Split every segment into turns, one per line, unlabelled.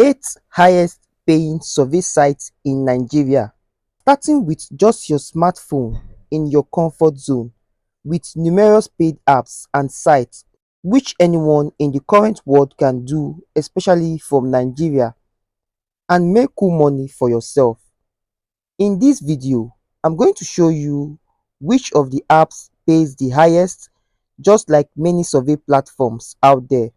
8 highest paying survey sites in Nigeria, starting with just your smartphone in your comfort zone, with numerous paid apps and sites which anyone in the current world can do, especially from Nigeria, and make cool money for yourself. In this video, I'm going to show you which of the apps pays the highest, just like many survey platforms out there.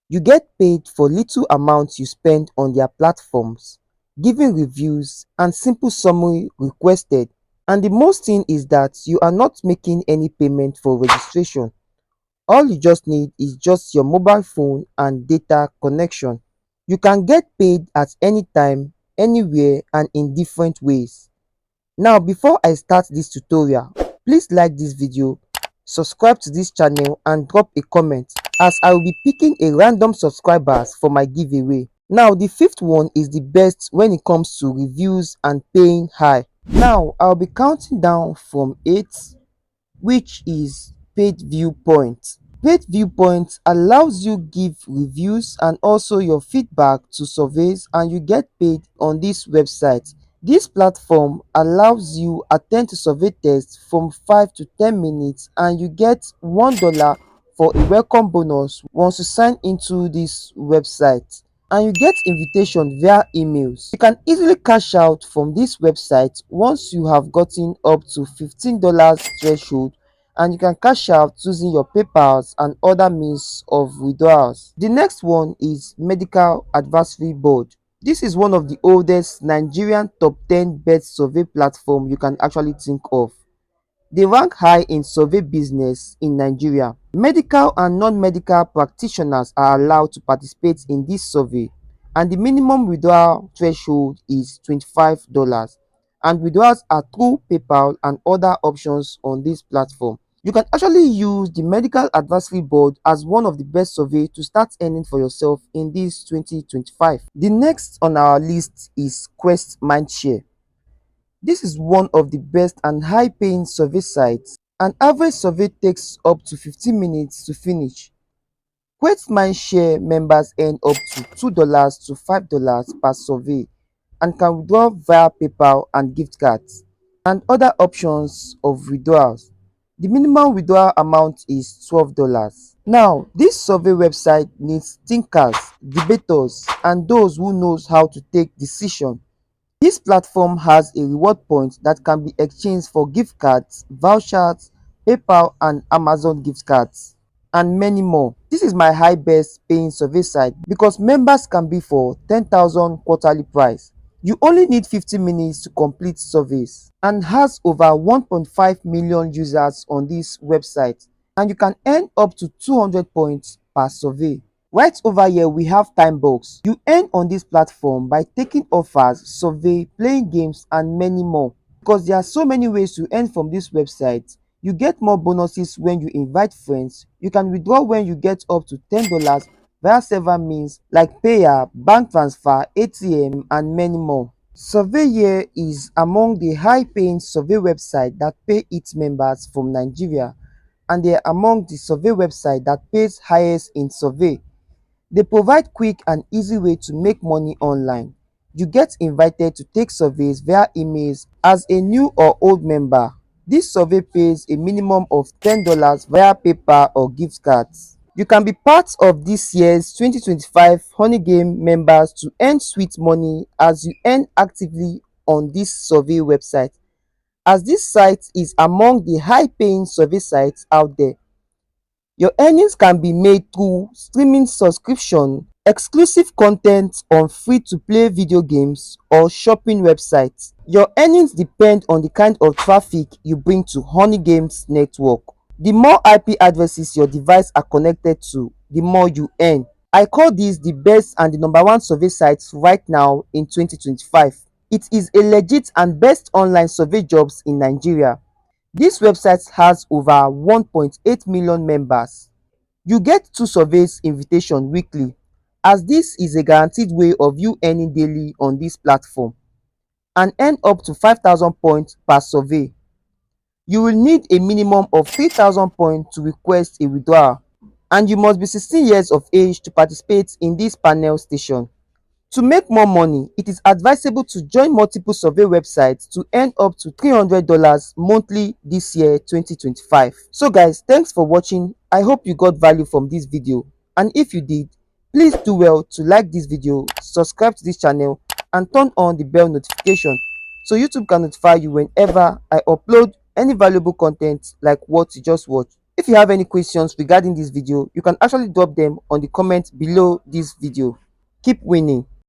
You get paid for little amounts you spend on their platforms, giving reviews and simple summary requested. And the most thing is that you are not making any payment for registration. All you just need is just your mobile phone and data connection. You can get paid at any time, anywhere, and in different ways. Now, before I start this tutorial, please like this video, subscribe to this channel and drop a comment, as I will be picking a random subscribers for my giveaway. Now, the fifth one is the best when it comes to reviews and paying high. Now, I'll be counting down from 8, which is PaidViewpoint. PaidViewpoint allows you give reviews and also your feedback to surveys, and you get paid on this website. This platform allows you attend to survey tests from 5 to 10 minutes, and you get $1 for a welcome bonus once you sign into this website. And you get invitation via emails. You can easily cash out from this website once you have gotten up to $15 threshold, and you can cash out using your PayPals and other means of withdrawals. The next one is Medical Advisory Board. This is one of the oldest Nigerian top 10 best survey platform you can actually think of. They rank high in survey business in Nigeria. Medical and non-medical practitioners are allowed to participate in this survey, and the minimum withdrawal threshold is $25, and withdrawals are through PayPal and other options on this platform. You can actually use the Medical Advisory Board as one of the best survey to start earning for yourself in this 2025. The next on our list is Quest Mindshare. This is one of the best and high-paying survey sites. An average survey takes up to 15 minutes to finish. Quest Mindshare members earn up to $2 to $5 per survey and can withdraw via PayPal and gift cards, and other options of withdrawals. The minimum withdrawal amount is $12. Now, this survey website needs thinkers, debaters, and those who knows how to take decisions. This platform has a reward point that can be exchanged for gift cards, vouchers, PayPal and Amazon gift cards, and many more. This is my high best paying survey site because members can be for 10,000 quarterly price. You only need 50 minutes to complete surveys, and has over 1.5 million users on this website, and you can earn up to 200 points per survey. Right over here, we have Timebox. You earn on this platform by taking offers, survey, playing games, and many more. Because there are so many ways to earn from this website. You get more bonuses when you invite friends. You can withdraw when you get up to $10 via several means like payer, bank transfer, ATM, and many more. Surveyeah is among the high-paying survey websites that pay its members from Nigeria, and they are among the survey websites that pays highest in survey. They provide quick and easy way to make money online. You get invited to take surveys via emails as a new or old member. This survey pays a minimum of $10 via PayPal or gift cards. You can be part of this year's 2025 Honeygain members to earn sweet money as you earn actively on this survey website, as this site is among the high-paying survey sites out there. Your earnings can be made through streaming subscription, exclusive content on free-to-play video games, or shopping websites. Your earnings depend on the kind of traffic you bring to Honeygain's network. The more IP addresses your device are connected to, the more you earn. I call this the best and the #1 survey sites right now in 2025. It is a legit and best online survey jobs in Nigeria. This website has over 1.8 million members. You get 2 surveys invitation weekly, as this is a guaranteed way of you earning daily on this platform, and earn up to 5,000 points per survey. You will need a minimum of 3,000 points to request a withdrawal, and you must be 16 years of age to participate in this panel station. To make more money, it is advisable to join multiple survey websites to earn up to $300 monthly this year 2025. So guys, thanks for watching. I hope you got value from this video, and if you did, please do well to like this video, subscribe to this channel, and turn on the bell notification so YouTube can notify you whenever I upload any valuable content like what you just watched. If you have any questions regarding this video, you can actually drop them on the comment below this video. Keep winning.